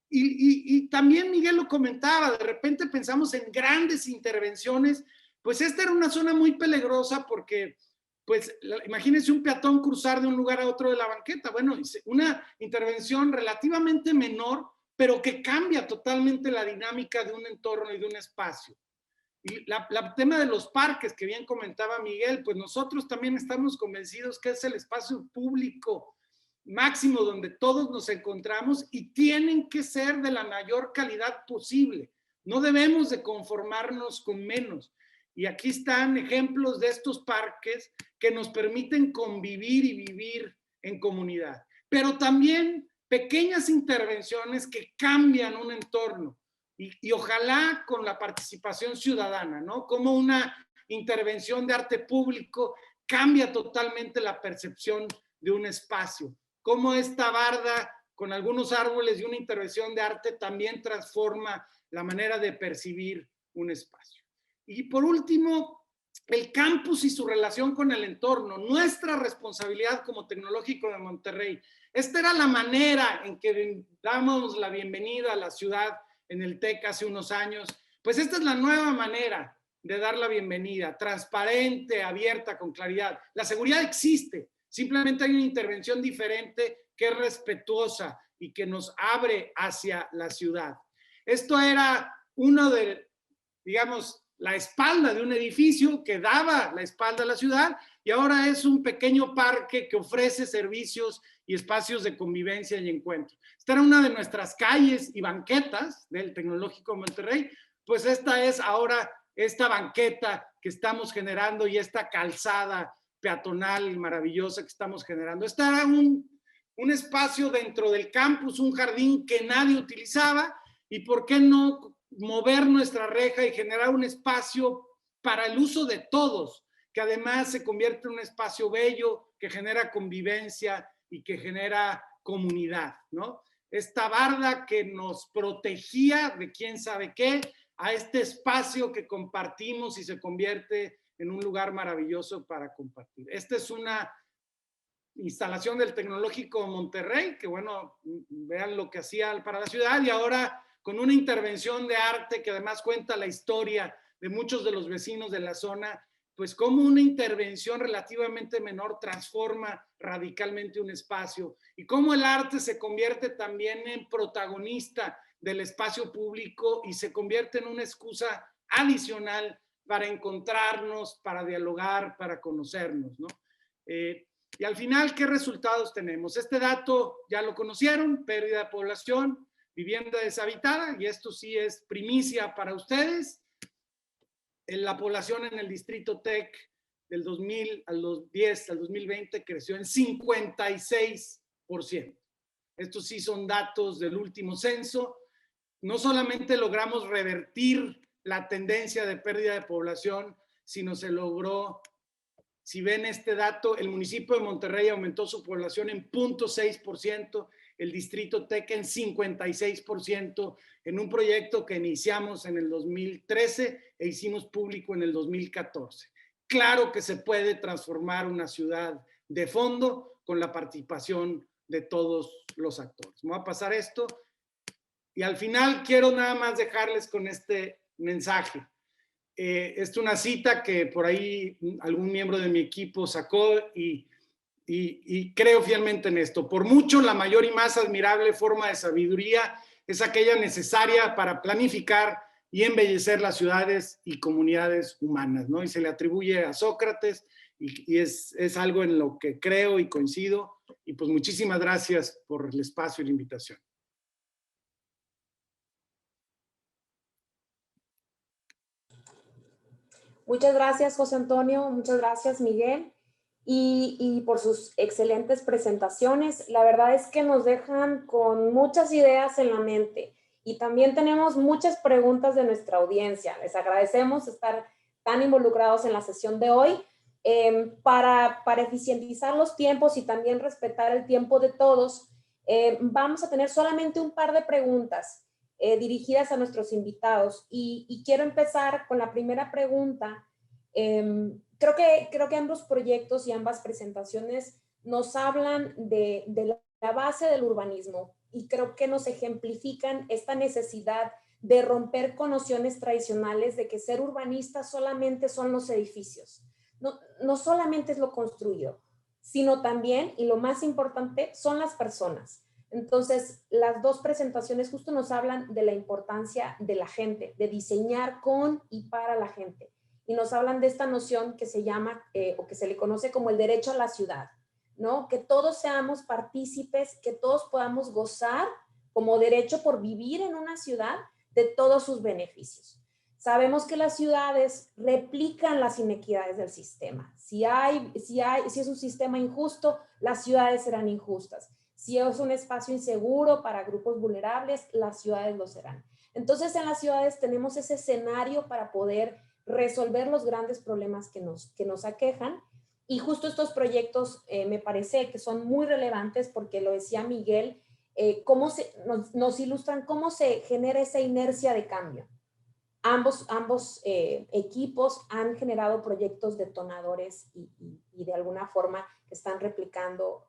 Y también Miguel lo comentaba, de repente pensamos en grandes intervenciones, pues esta era una zona muy peligrosa porque, pues, imagínense un peatón cruzar de un lugar a otro de la banqueta. Bueno, una intervención relativamente menor, pero que cambia totalmente la dinámica de un entorno y de un espacio. Y el tema de los parques que bien comentaba Miguel, pues nosotros también estamos convencidos que es el espacio público máximo donde todos nos encontramos y tienen que ser de la mayor calidad posible. No debemos de conformarnos con menos. Y aquí están ejemplos de estos parques que nos permiten convivir y vivir en comunidad. Pero también pequeñas intervenciones que cambian un entorno. Y ojalá con la participación ciudadana, ¿no? Como una intervención de arte público cambia totalmente la percepción de un espacio. Como esta barda con algunos árboles y una intervención de arte también transforma la manera de percibir un espacio. Y por último, el campus y su relación con el entorno, nuestra responsabilidad como Tecnológico de Monterrey. Esta era la manera en que damos la bienvenida a la ciudad en el TEC hace unos años. Pues esta es la nueva manera de dar la bienvenida, transparente, abierta, con claridad. La seguridad existe, simplemente hay una intervención diferente que es respetuosa y que nos abre hacia la ciudad. Esto era uno de, digamos, la espalda de un edificio que daba la espalda a la ciudad y ahora es un pequeño parque que ofrece servicios y espacios de convivencia y encuentro. Esta era una de nuestras calles y banquetas del Tecnológico de Monterrey, pues esta es ahora esta banqueta que estamos generando y esta calzada peatonal maravillosa que estamos generando. Este era un espacio dentro del campus, un jardín que nadie utilizaba, y por qué no mover nuestra reja y generar un espacio para el uso de todos, que además se convierte en un espacio bello, que genera convivencia y que genera comunidad, ¿no? Esta barda que nos protegía de quién sabe qué, a este espacio que compartimos y se convierte en un lugar maravilloso para compartir. Esta es una instalación del Tecnológico Monterrey, que bueno, vean lo que hacía para la ciudad, y ahora con una intervención de arte que además cuenta la historia de muchos de los vecinos de la zona, pues como una intervención relativamente menor transforma radicalmente un espacio y cómo el arte se convierte también en protagonista del espacio público y se convierte en una excusa adicional para encontrarnos, para dialogar, para conocernos, ¿no? Y al final, ¿qué resultados tenemos? Este dato ya lo conocieron: pérdida de población, vivienda deshabitada, y esto sí es primicia para ustedes. La población en el distrito TEC del 2000 al 2010 al 2020 creció en 56%. Estos sí son datos del último censo. No solamente logramos revertir la tendencia de pérdida de población, sino se logró, si ven este dato, el municipio de Monterrey aumentó su población en 0.6%, el distrito TEC en 56%, en un proyecto que iniciamos en el 2013 e hicimos público en el 2014. Claro que se puede transformar una ciudad de fondo con la participación de todos los actores. Me voy a pasar esto y al final quiero nada más dejarles con este mensaje. Es una cita que por ahí algún miembro de mi equipo sacó y creo fielmente en esto. Por mucho, la mayor y más admirable forma de sabiduría es aquella necesaria para planificar y embellecer las ciudades y comunidades humanas, ¿no? Y se le atribuye a Sócrates y es algo en lo que creo y coincido. Y pues muchísimas gracias por el espacio y la invitación. Muchas gracias, José Antonio. Muchas gracias, Miguel. Y por sus excelentes presentaciones. La verdad es que nos dejan con muchas ideas en la mente y también tenemos muchas preguntas de nuestra audiencia. Les agradecemos estar tan involucrados en la sesión de hoy. Para eficientizar los tiempos y también respetar el tiempo de todos, vamos a tener solamente un par de preguntas dirigidas a nuestros invitados y quiero empezar con la primera pregunta. Creo que ambos proyectos y ambas presentaciones nos hablan de la base del urbanismo y creo que nos ejemplifican esta necesidad de romper con nociones tradicionales de que ser urbanista solamente son los edificios. No solamente es lo construido, sino también, y lo más importante, son las personas. Entonces, las dos presentaciones justo nos hablan de la importancia de la gente, de diseñar con y para la gente. Y nos hablan de esta noción que se llama, o que se le conoce como el derecho a la ciudad, ¿no? Que todos seamos partícipes, que todos podamos gozar como derecho por vivir en una ciudad de todos sus beneficios. Sabemos que las ciudades replican las inequidades del sistema. Si es un sistema injusto, las ciudades serán injustas. Si es un espacio inseguro para grupos vulnerables, las ciudades lo serán. Entonces, en las ciudades tenemos ese escenario para poder resolver los grandes problemas que nos aquejan. Y justo estos proyectos me parece que son muy relevantes porque lo decía Miguel, nos ilustran cómo se genera esa inercia de cambio. Ambos equipos han generado proyectos detonadores y de alguna forma están replicando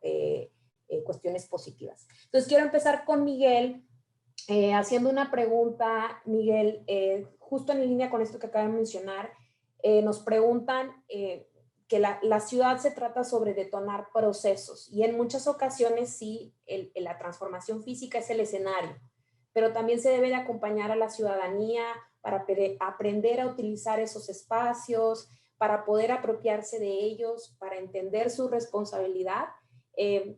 cuestiones positivas. Entonces quiero empezar con Miguel haciendo una pregunta. Miguel, justo en línea con esto que acabo de mencionar, nos preguntan qué que la ciudad se trata sobre detonar procesos y en muchas ocasiones sí, la transformación física es el escenario, pero también se debe de acompañar a la ciudadanía para aprender a utilizar esos espacios, para poder apropiarse de ellos, para entender su responsabilidad.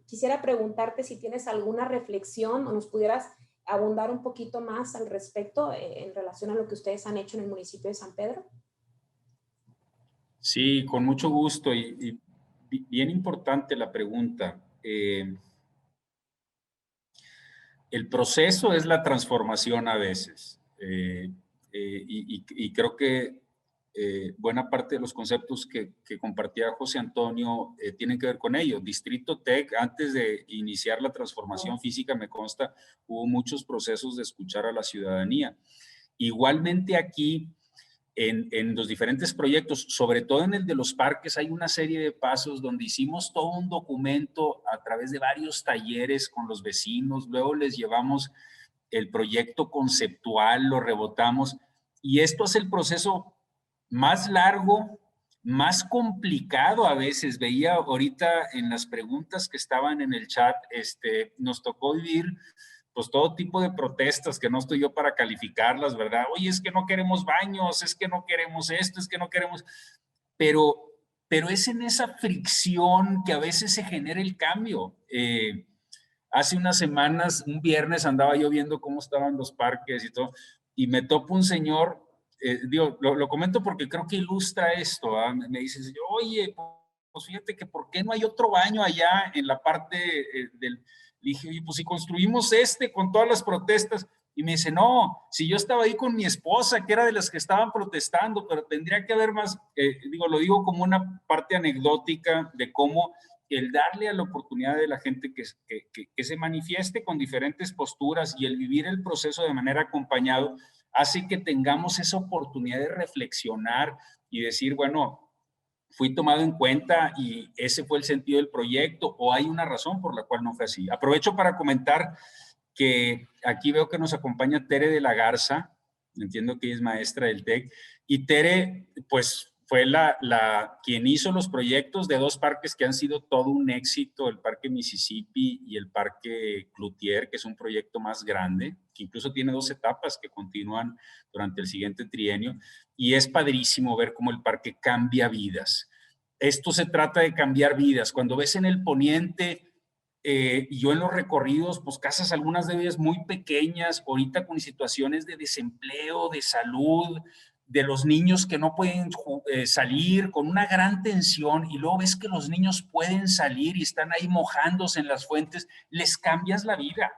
Quisiera preguntarte si tienes alguna reflexión o nos pudieras abundar un poquito más al respecto en relación a lo que ustedes han hecho en el municipio de San Pedro. Sí, con mucho gusto y bien importante la pregunta. El proceso es la transformación a veces y creo que buena parte de los conceptos que compartía José Antonio tienen que ver con ello. Distrito Tech, antes de iniciar la transformación física, me consta, hubo muchos procesos de escuchar a la ciudadanía. Igualmente aquí, en los diferentes proyectos, sobre todo en el de los parques, hay una serie de pasos donde hicimos todo un documento a través de varios talleres con los vecinos, luego les llevamos el proyecto conceptual, lo rebotamos, y esto es el proceso más largo, más complicado a veces. Veía ahorita en las preguntas que estaban en el chat, nos tocó vivir pues todo tipo de protestas que no estoy yo para calificarlas, ¿verdad? Oye, es que no queremos baños, es que no queremos esto, es que no queremos... Pero es en esa fricción que a veces se genera el cambio. Hace unas semanas, un viernes, andaba yo viendo cómo estaban los parques y todo, y me topo un señor, digo, lo comento porque creo que ilustra esto, ¿eh? Me dice, oye, pues fíjate que ¿por qué no hay otro baño allá en la parte del... Le dije, oye, pues si construimos con todas las protestas, y me dice, no, si yo estaba ahí con mi esposa, que era de las que estaban protestando, pero tendría que haber más, lo digo como una parte anecdótica de cómo el darle a la oportunidad de la gente que se manifieste con diferentes posturas y el vivir el proceso de manera acompañado, hace que tengamos esa oportunidad de reflexionar y decir, bueno, fui tomado en cuenta y ese fue el sentido del proyecto o hay una razón por la cual no fue así. Aprovecho para comentar que aquí veo que nos acompaña Tere de la Garza, entiendo que ella es maestra del TEC, y Tere, pues fue quien hizo los proyectos de dos parques que han sido todo un éxito, el Parque Mississippi y el Parque Cloutier, que es un proyecto más grande, que incluso tiene 2 etapas que continúan durante el siguiente trienio, y es padrísimo ver cómo el parque cambia vidas. Esto se trata de cambiar vidas. Cuando ves en el poniente, y yo en los recorridos, pues casas algunas de ellas muy pequeñas, ahorita con situaciones de desempleo, de salud, de los niños que no pueden salir, con una gran tensión, y luego ves que los niños pueden salir y están ahí mojándose en las fuentes, les cambias la vida.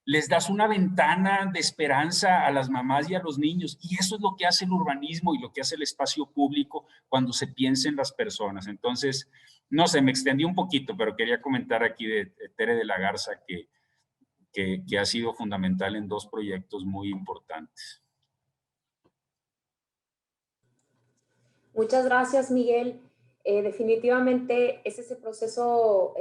Les das una ventana de esperanza a las mamás y a los niños. Y eso es lo que hace el urbanismo y lo que hace el espacio público cuando se piensa en las personas. Entonces, no sé, me extendí un poquito, pero quería comentar aquí de Tere de la Garza que ha sido fundamental en 2 proyectos muy importantes. Muchas gracias, Miguel. Definitivamente es ese proceso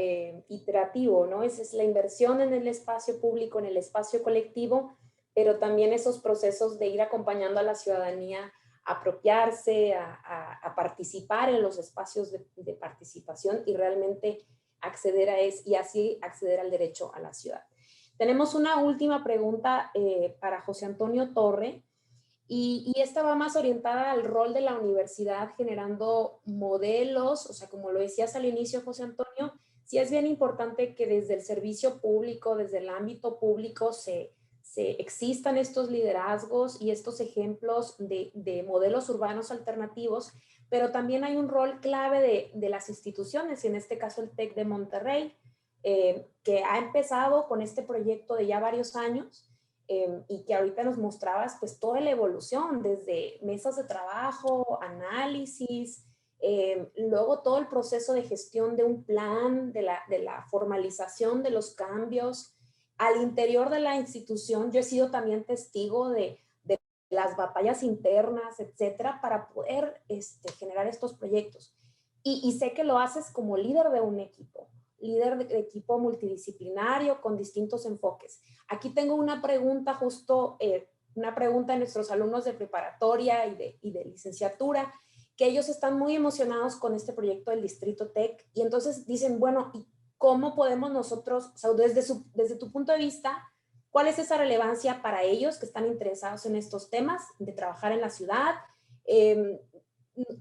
iterativo, ¿no? Esa es la inversión en el espacio público, en el espacio colectivo, pero también esos procesos de ir acompañando a la ciudadanía a apropiarse, a participar en los espacios de participación y realmente acceder a eso y así acceder al derecho a la ciudad. Tenemos una última pregunta para José Antonio Torre. Y esta va más orientada al rol de la universidad generando modelos, o sea, como lo decías al inicio, José Antonio, sí es bien importante que desde el servicio público, desde el ámbito público, se existan estos liderazgos y estos ejemplos de modelos urbanos alternativos, pero también hay un rol clave de las instituciones, y en este caso el TEC de Monterrey, que ha empezado con este proyecto de ya varios años, y que ahorita nos mostrabas pues toda la evolución, desde mesas de trabajo, análisis, luego todo el proceso de gestión de un plan, de la formalización de los cambios. Al interior de la institución yo he sido también testigo de las batallas internas, etcétera, para poder generar estos proyectos. Y sé que lo haces como líder de un equipo, líder de equipo multidisciplinario con distintos enfoques. Aquí tengo una pregunta una pregunta de nuestros alumnos de preparatoria y de licenciatura, que ellos están muy emocionados con este proyecto del Distrito Tech y entonces dicen, bueno, ¿y cómo podemos nosotros, o sea, desde tu punto de vista, cuál es esa relevancia para ellos que están interesados en estos temas de trabajar en la ciudad?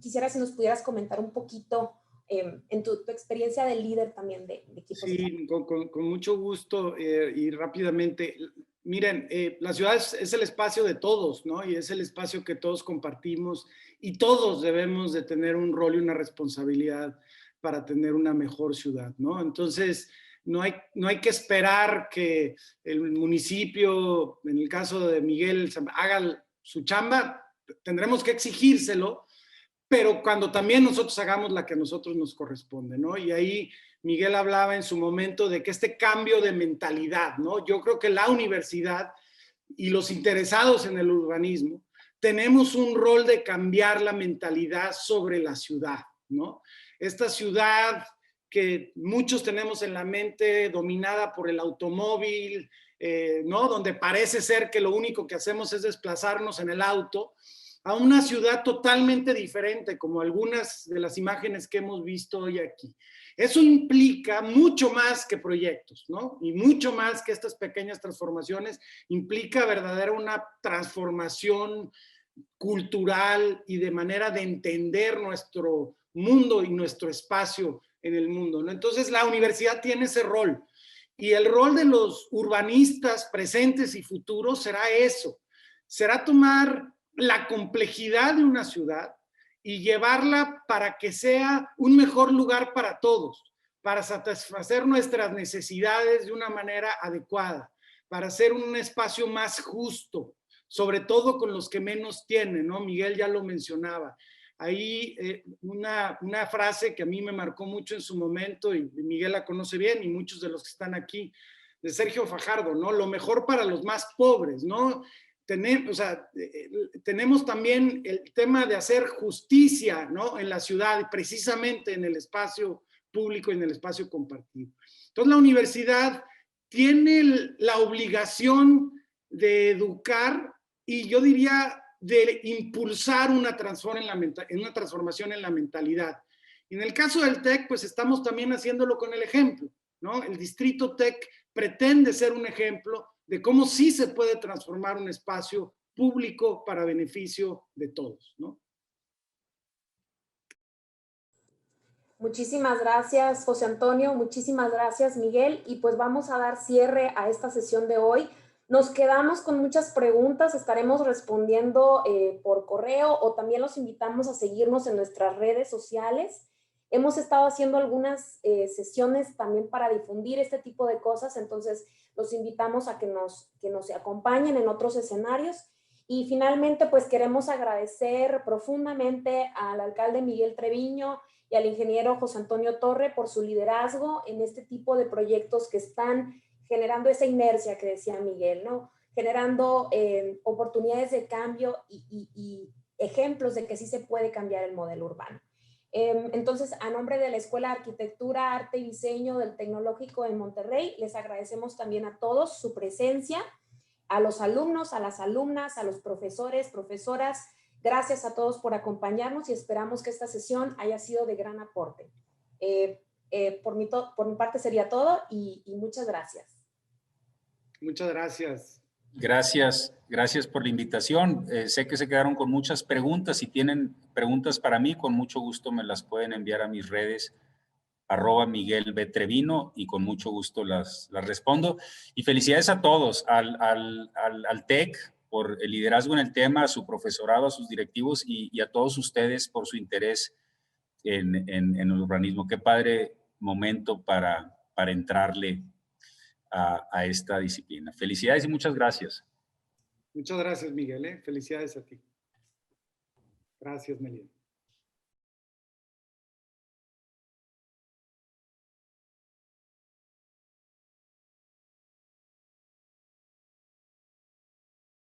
Quisiera si nos pudieras comentar un poquito en tu experiencia de líder también de equipos. Sí, con mucho gusto y rápidamente. Miren, la ciudad es el espacio de todos, ¿no? Y es el espacio que todos compartimos y todos debemos de tener un rol y una responsabilidad para tener una mejor ciudad, ¿no? Entonces, no hay que esperar que el municipio, en el caso de Miguel, haga su chamba, tendremos que exigírselo, pero cuando también nosotros hagamos la que a nosotros nos corresponde, ¿no? Y ahí Miguel hablaba en su momento de que este cambio de mentalidad, ¿no? Yo creo que la universidad y los interesados en el urbanismo tenemos un rol de cambiar la mentalidad sobre la ciudad, ¿no? Esta ciudad que muchos tenemos en la mente dominada por el automóvil, ¿no? Donde parece ser que lo único que hacemos es desplazarnos en el auto, a una ciudad totalmente diferente, como algunas de las imágenes que hemos visto hoy aquí. Eso implica mucho más que proyectos, ¿no? Y mucho más que estas pequeñas transformaciones, implica verdadera una transformación cultural y de manera de entender nuestro mundo y nuestro espacio en el mundo, ¿no? Entonces la universidad tiene ese rol y el rol de los urbanistas presentes y futuros será eso, será tomar la complejidad de una ciudad y llevarla para que sea un mejor lugar para todos, para satisfacer nuestras necesidades de una manera adecuada, para hacer un espacio más justo, sobre todo con los que menos tienen, ¿no? Miguel ya lo mencionaba. Ahí una frase que a mí me marcó mucho en su momento, y Miguel la conoce bien, y muchos de los que están aquí, de Sergio Fajardo, ¿no? Lo mejor para los más pobres, ¿no? Tenemos también el tema de hacer justicia, ¿no? En la ciudad, precisamente en el espacio público y en el espacio compartido. Entonces la universidad tiene la obligación de educar y yo diría de impulsar una transformación en la mentalidad. Y en el caso del TEC, pues estamos también haciéndolo con el ejemplo, ¿no? El Distrito TEC pretende ser un ejemplo de cómo sí se puede transformar un espacio público para beneficio de todos, ¿no? Muchísimas gracias, José Antonio. Muchísimas gracias, Miguel. Y pues vamos a dar cierre a esta sesión de hoy. Nos quedamos con muchas preguntas, estaremos respondiendo por correo o también los invitamos a seguirnos en nuestras redes sociales. Hemos estado haciendo algunas sesiones también para difundir este tipo de cosas, entonces los invitamos a que nos acompañen en otros escenarios. Y finalmente, pues queremos agradecer profundamente al alcalde Miguel Treviño y al ingeniero José Antonio Torre por su liderazgo en este tipo de proyectos que están generando esa inercia que decía Miguel, ¿no? Generando oportunidades de cambio y ejemplos de que sí se puede cambiar el modelo urbano. Entonces, a nombre de la Escuela de Arquitectura, Arte y Diseño del Tecnológico de Monterrey, les agradecemos también a todos su presencia, a los alumnos, a las alumnas, a los profesores, profesoras. Gracias a todos por acompañarnos y esperamos que esta sesión haya sido de gran aporte. Por mi parte sería todo y muchas gracias. Muchas gracias. Gracias por la invitación. Sé que se quedaron con muchas preguntas. Si tienen preguntas para mí, con mucho gusto me las pueden enviar a mis redes, @Miguel B. Trevino, y con mucho gusto las respondo. Y felicidades a todos, al TEC por el liderazgo en el tema, a su profesorado, a sus directivos y a todos ustedes por su interés en el urbanismo. Qué padre momento para entrarle a esta disciplina. Felicidades y muchas gracias. Muchas gracias, Miguel. Felicidades a ti. Gracias, Melian.